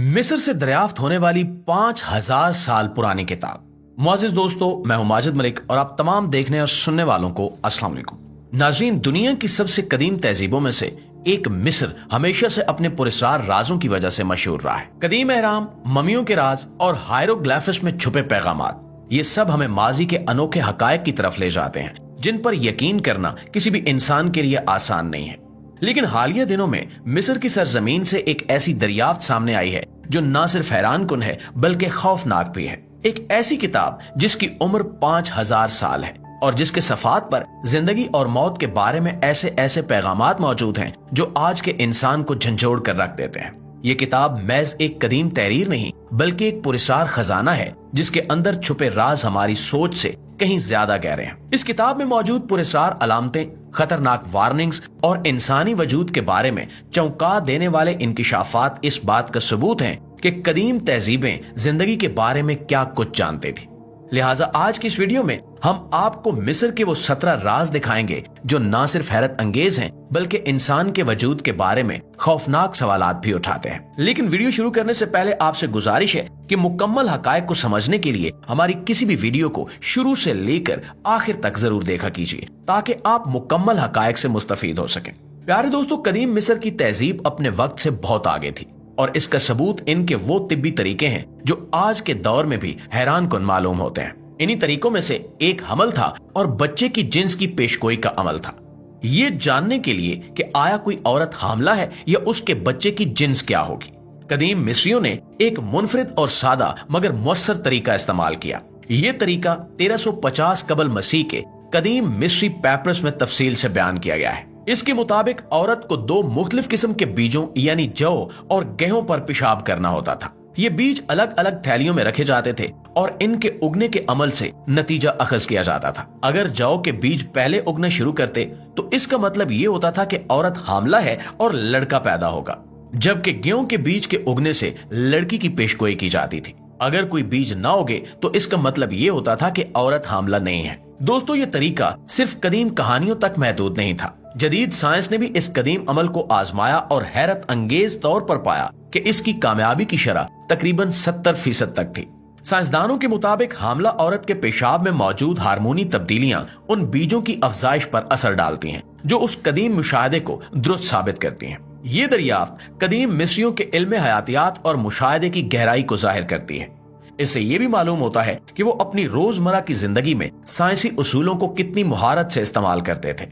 मिस्र से दरियाफ्त होने वाली 5000 साल पुरानी किताब। मुआज़िज़ दोस्तों, मैं हूं माजिद मलिक और आप तमाम देखने और सुनने वालों को अस्सलाम वालेकुम। नाज़रीन, दुनिया की सबसे कदीम तहजीबों में से एक मिस्र हमेशा से अपने पुरस्कार राजों की वजह से मशहूर रहा है। कदीम एहराम, ममियों के राज और हायरोग्लिफिक्स में छुपे पैगामात, ये सब हमें माजी के अनोखे हकायक की तरफ ले जाते हैं जिन पर यकीन करना किसी भी इंसान के लिए आसान नहीं है। लेकिन हालिया दिनों में मिस्र की सरजमीन से एक ऐसी दरियाफ्त सामने आई है जो न सिर्फ हैरान कुन है बल्कि खौफनाक भी है। एक ऐसी किताब जिसकी उम्र 5000 साल है और जिसके सफात पर जिंदगी और मौत के बारे में ऐसे ऐसे पैगामात मौजूद हैं जो आज के इंसान को झंझोड़ कर रख देते हैं। ये किताब महज एक कदीम तहरीर नहीं बल्कि एक पुरस्कार खजाना है जिसके अंदर छुपे राज हमारी सोच से कहीं ज्यादा गहरे हैं। इस किताब में मौजूद पुरस्कार अलामतें, खतरनाक वार्निंग्स और इंसानी वजूद के बारे में चौंका देने वाले इंकिशाफात इस बात का सबूत हैं कि कदीम तहजीबें जिंदगी के बारे में क्या कुछ जानती थी। लिहाजा आज की इस वीडियो में हम आपको मिस्र के वो 17 राज दिखाएंगे जो न सिर्फ हैरत अंगेज हैं बल्कि इंसान के वजूद के बारे में खौफनाक सवालात भी उठाते हैं। लेकिन वीडियो शुरू करने से पहले आपसे गुजारिश है कि मुकम्मल हकायक को समझने के लिए हमारी किसी भी वीडियो को शुरू से लेकर आखिर तक जरूर देखा कीजिए ताकि आप मुकम्मल हकायक से मुस्तफीद हो सकें। प्यारे दोस्तों, कदीम मिस्र की तहजीब अपने वक्त से बहुत आगे थी और इसका सबूत इनके वो तिब्बी तरीके हैं जो आज के दौर में भी हैरान कुन मालूम होते हैं। इन्हीं तरीकों में से एक हमल था और बच्चे की जिन्स की पेशगोई का अमल था, ये जानने के लिए कि आया कोई औरत हामला है या उसके बच्चे की जिन्स क्या होगी। कदीम मिस्रियों ने एक मुनफरिद और सादा मगर मुअस्सर तरीका इस्तेमाल किया। ये तरीका 1350 कबल मसीह के कदीम मिस्री पैपरस में तफसील से बयान किया गया है। इसके मुताबिक औरत को 2 मुख्तलिफ किस्म के बीजों यानी जौ और गेहूं पर पेशाब करना होता था। ये बीज अलग अलग थैलियों में रखे जाते थे और इनके उगने के अमल से नतीजा अखज किया जाता था। अगर जौ के बीज पहले उगना शुरू करते तो इसका मतलब ये होता था कि औरत हामला है और लड़का पैदा होगा, जबकि गेहूं के बीज के उगने से लड़की की पेशगोई की जाती थी। अगर कोई बीज ना उगे तो इसका मतलब ये होता था कि औरत हामला नहीं है। दोस्तों, ये तरीका सिर्फ कदीम कहानियों तक महदूद नहीं था। जदीद साइंस ने भी इस कदीम अमल को आजमाया और हैरत अंगेज तौर पर पाया कि इसकी कामयाबी की शरह तकरीबन 70% तक थी। साइंसदानों के मुताबिक हामला औरत के पेशाब में मौजूद हार्मोनी तब्दीलियां उन बीजों की अफजाइश पर असर डालती हैं जो उस कदीम मुशाहदे को दुरुस्त साबित करती हैं। ये दरियाफ्त कदीम मिस्रियों के इल्म हयातियात और मुशाहदे की गहराई को जाहिर करती है। इससे ये भी मालूम होता है कि वो अपनी रोजमर्रा की जिंदगी में साइंसी उसूलों को कितनी मुहारत से इस्तेमाल करते थे।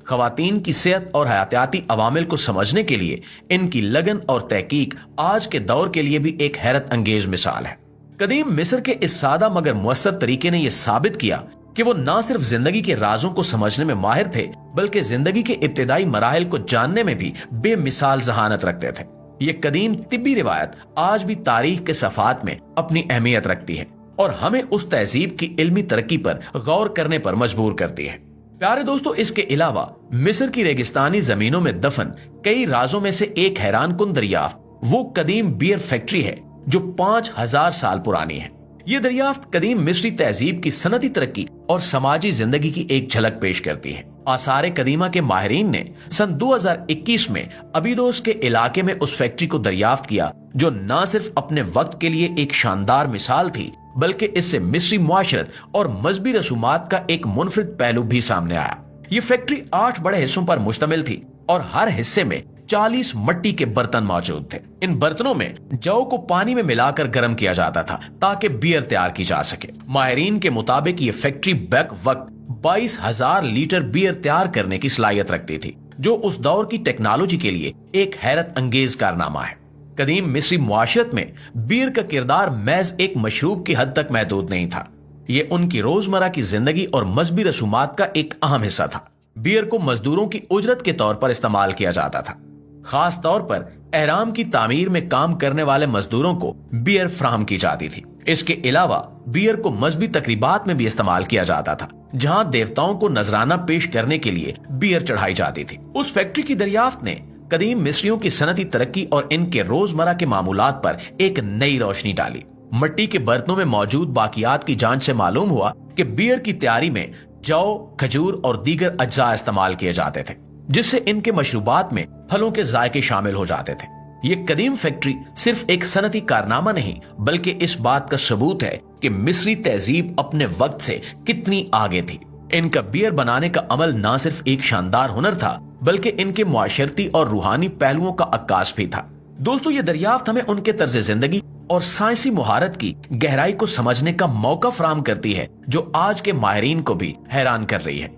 खवातीन की सेहत और हयातियाती अवामिल को समझने के लिए इनकी लगन और तहकीक आज के दौर के लिए भी एक हैरत अंगेज मिसाल है। कदीम मिस्र के इस सादा मगर मुअस्सर तरीके ने यह साबित किया कि वो न सिर्फ जिंदगी के राजों को समझने में माहिर थे बल्कि जिंदगी के इब्तिदाई मराहिल को जानने में भी बेमिसाल जहानत रखते थे। ये कदीम तिब्बी रिवायत आज भी तारीख के सफात में अपनी अहमियत रखती है और हमें उस तहजीब की इल्मी तरक्की पर गौर करने पर मजबूर करती है। प्यारे दोस्तों, इसके अलावा मिस्र की रेगिस्तानी जमीनों में दफन कई राजों में से एक हैरान कुन दरियाफ्त वो कदीम बियर फैक्ट्री है जो 5000 साल पुरानी है। ये दरियाफ्त कदीम मिस्री तहजीब की सनती तरक्की और समाजी जिंदगी की एक झलक पेश करती है। आसार कदीमा के माहिरीन ने सन 2021 में अबीदोस के इलाके में उस फैक्ट्री को दरियाफ्त किया जो न सिर्फ अपने वक्त के लिए एक शानदार मिसाल थी बल्कि इससे मिस्री मुआशरत और मजहबी रसूमात का एक मुनफरिद पहलू भी सामने आया। ये फैक्ट्री 8 बड़े हिस्सों पर मुश्तमिल थी और हर हिस्से में 40 मिट्टी के बर्तन मौजूद थे। इन बर्तनों में जौ को पानी में मिलाकर गर्म किया जाता था ताकि बियर तैयार की जा सके। माहिरीन के मुताबिक ये फैक्ट्री बैक वक्त 22,000 लीटर बियर तैयार करने की सलाहियत रखती थी, जो उस दौर की टेक्नोलॉजी के लिए एक हैरत अंगेज कारनामा है। कदीम मिस्री मुआशरत में बियर का किरदार महज एक मशरूब की हद तक महदूद नहीं था, ये उनकी रोजमर्रा की जिंदगी और मजहबी रसूमात का एक अहम हिस्सा था। बियर को मजदूरों की उजरत के तौर पर इस्तेमाल किया जाता था। खास तौर पर एहराम की तामीर में काम करने वाले मजदूरों को बियर फराहम की जाती थी। इसके अलावा बियर को मजहबी तकरीबात में भी इस्तेमाल किया जाता था जहां देवताओं को नजराना पेश करने के लिए बियर चढ़ाई जाती थी। उस फैक्ट्री की दरियाफ्त ने कदीम मिस्रियों की सनती तरक्की और इनके रोजमर्रा के मामूलात पर एक नई रोशनी डाली। मिट्टी के बर्तनों में मौजूद बाकियात की जांच से मालूम हुआ कि बियर की तैयारी में जौ, खजूर और दीगर अज्जा इस्तेमाल किए जाते थे जिससे इनके मशरूबात में फलों के जायके शामिल हो जाते थे। ये कदीम फैक्ट्री सिर्फ एक सनती कारनामा नहीं बल्कि इस बात का सबूत है कि मिस्री तहजीब अपने वक्त से कितनी आगे थी। इनका बियर बनाने का अमल न सिर्फ एक शानदार हुनर था बल्कि इनके मुआशरती और रूहानी पहलुओं का अक्कास भी था। दोस्तों, ये दरियाफ्त हमें उनके तर्ज जिंदगी और साइंसी मुहारत की गहराई को समझने का मौका फराहम करती है जो आज के माहिरीन को भी हैरान कर रही है।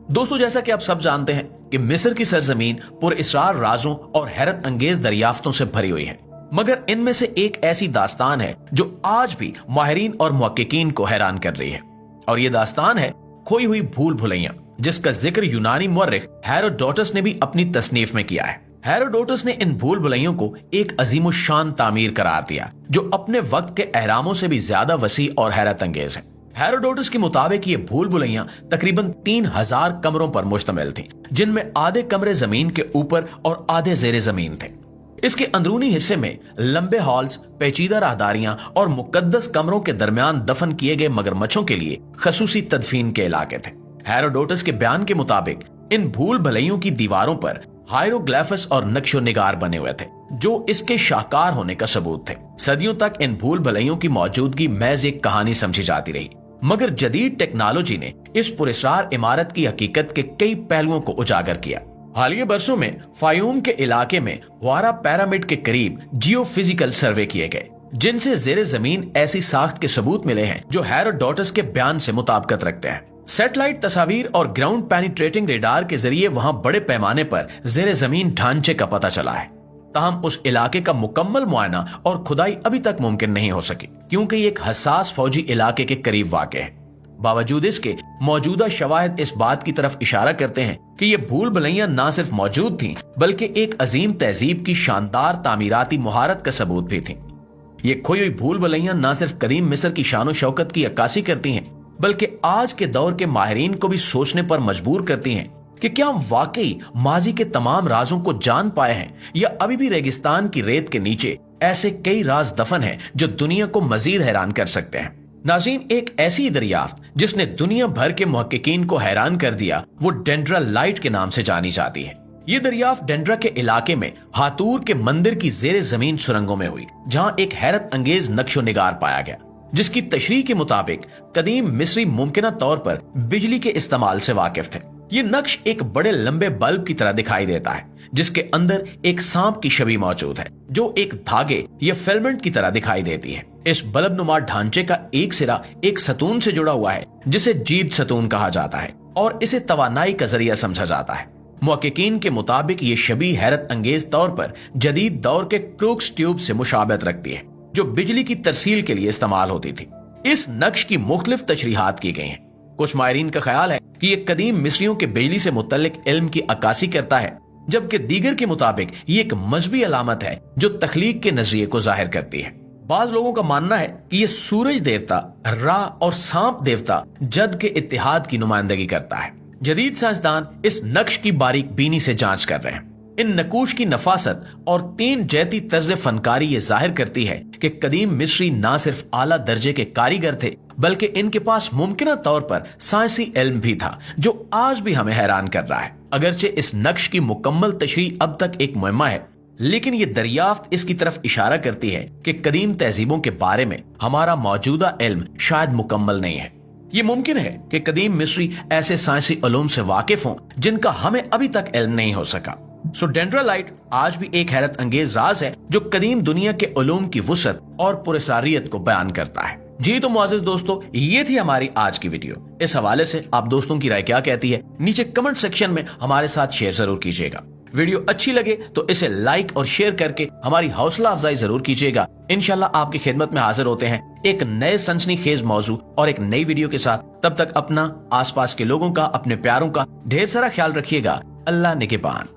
दोस्तों, जैसा कि आप सब जानते हैं कि मिस्र की सरजमीन पुरअसरार राजों और हैरत अंगेज दरियाफ्तों से भरी हुई है, मगर इनमें से एक ऐसी दास्तान है जो आज भी माहिरीन और मुहक्किकीन को हैरान कर रही है, और ये दास्तान है खोई हुई भूल भुलैया, जिसका जिक्र यूनानी मुअर्रिख हेरोडोटस ने भी अपनी तसनीफ में किया है। हेरोडोटस ने इन भूल भुलैयों को एक अजीम शान तामीर करार दिया जो अपने वक्त के अहरामों से भी ज्यादा वसी और हैरत अंगेज है। हेरोडोटस के मुताबिक ये भूल भुलैया तकरीबन 3000 कमरों पर मुश्तमिल थी, जिनमें आधे कमरे जमीन के ऊपर और आधे जेरे जमीन थे। इसके अंदरूनी हिस्से में लंबे हॉल्स, पेचीदा राहदारियां और मुकद्दस कमरों के दरमियान दफन किए गए मगरमच्छों के लिए खसूसी तदफीन के इलाके थे। हेरोडोटस के बयान के मुताबिक इन भूल भुलैयों की दीवारों पर हायरोग्लिफस और नक्शो निगार बने हुए थे जो इसके शाहकार होने का सबूत थे। सदियों तक इन भूल भुलैयों की मौजूदगी महज एक कहानी समझी जाती रही, मगर जदीद टेक्नोलॉजी ने इस पुरअसरार इमारत की हकीकत के कई पहलुओं को उजागर किया। हालिया बरसों में फायूम के इलाके में वारा पिरामिड के करीब जियोफिजिकल सर्वे किए गए, जिनसे जेरे जमीन ऐसी साख्त के सबूत मिले हैं जो हेरोडोटस के बयान से मुताबिकत रखते हैं। सैटेलाइट तस्वीर और ग्राउंड पेनिट्रेटिंग रेडार के जरिए वहां बड़े पैमाने पर जेरे जमीन ढांचे का पता चला है। ताहम उस इलाके का मुकम्मल मुआयना और खुदाई अभी तक मुमकिन नहीं हो सकी, क्योंकि ये एक हसास फौजी इलाके के करीब वाक़ है। बावजूद इसके मौजूदा शवाहिद इस बात की तरफ इशारा करते हैं कि ये भूल भुलैया न सिर्फ मौजूद थीं बल्कि एक अजीम तहजीब की शानदार तामीराती मुहारत का सबूत भी थी। ये खोई हुई भूल भुलैया न सिर्फ कदीम मिस्र की शान शौकत की अक्कासी करती हैं बल्कि आज के दौर के माहिरीन को भी सोचने पर मजबूर करती हैं कि क्या हम वाकई माजी के तमाम राजों को जान पाए हैं या अभी भी रेगिस्तान की रेत के नीचे ऐसे कई राज दफन हैं जो दुनिया को मजीद हैरान कर सकते हैं। नाज़रीन, एक ऐसी दरियाफ्त जिसने दुनिया भर के मुहक्किकीन को हैरान कर दिया वो डेंड्रालाइट के नाम से जानी जाती है। ये दरियाफ्त डेंड्रा के इलाके में हातूर के मंदिर की जेरे जमीन सुरंगों में हुई, जहां एक हैरत अंगेज नक्शो निगार पाया गया जिसकी तशरीह के मुताबिक कदीम मिस्री मुमकिना तौर पर बिजली के इस्तेमाल से वाकिफ थे। ये नक्श एक बड़े लंबे बल्ब की तरह दिखाई देता है जिसके अंदर एक सांप की छवि मौजूद है जो एक धागे या फिलामेंट की तरह दिखाई देती है। इस बल्ब नुमा ढांचे का एक सिरा एक सतून से जुड़ा हुआ है जिसे जीद सतून कहा जाता है और इसे तवानाई का जरिया समझा जाता है। मुहक्किकीन के मुताबिक ये छवि हैरत अंगेज तौर पर जदीद दौर के क्रूक्स ट्यूब से मुशाबहत रखती है जो बिजली की तरसील के लिए इस्तेमाल होती थी। इस नक्श की मुख्तलिफ तशरीहात की गई हैं। कुछ माहिरीन का ख्याल है कि ये कदीम मिस्रियों के बिजली से मुतल्लिक इल्म की अक्कासी करता है, जबकि दीगर के मुताबिक ये एक मजहबी अलामत है जो तख्लीक के नजरिए को जाहिर करती है। बाज लोगों का मानना है कि ये सूरज देवता, रा और सांप देवता जद के इत्तिहाद की नुमाइंदगी करता है। जदीद साइंसदान इस नक्श की बारीक बीनी से जांच कर रहे हैं। इन नकूश की नफासत और तीन जैती तर्ज फनकारी ये जाहिर करती है कि कदीम मिस्री ना सिर्फ आला दर्जे के कारीगर थे बल्कि इनके पास मुमकिना तौर पर साइंसी इल्म भी था जो आज भी हमें हैरान कर रहा है। अगरचे इस नक्श की मुकम्मल तशरीह अब तक एक मुहिम्मा है, लेकिन ये दरियाफ्त इसकी तरफ इशारा करती है कि कदीम तहजीबों के बारे में हमारा मौजूदा इल्म शायद मुकम्मल नहीं है। ये मुमकिन है कि कदीम मिस्री ऐसे साइंसी उलूम से वाकिफ हों जिनका हमें अभी तक इल्म नहीं हो सका। सो डेंड्रालाइट आज भी एक हैरत अंगेज राज है जो कदीम दुनिया के उलूम की वुसअत और पुरअसरारियत को बयान करता है। जी तो मुअज़्ज़िज़ दोस्तों, ये थी हमारी आज की वीडियो। इस हवाले से आप दोस्तों की राय क्या कहती है नीचे कमेंट सेक्शन में हमारे साथ शेयर जरूर कीजिएगा। वीडियो अच्छी लगे तो इसे लाइक और शेयर करके हमारी हौसला अफजाई जरूर कीजिएगा। इंशाल्लाह आपकी खिदमत में हाजिर होते हैं एक नए सनसनीखेज मौजू और एक नई वीडियो के साथ। तब तक अपना, आसपास के लोगों का, अपने प्यारों का ढेर सारा ख्याल रखिएगा। अल्लाह निगहबान।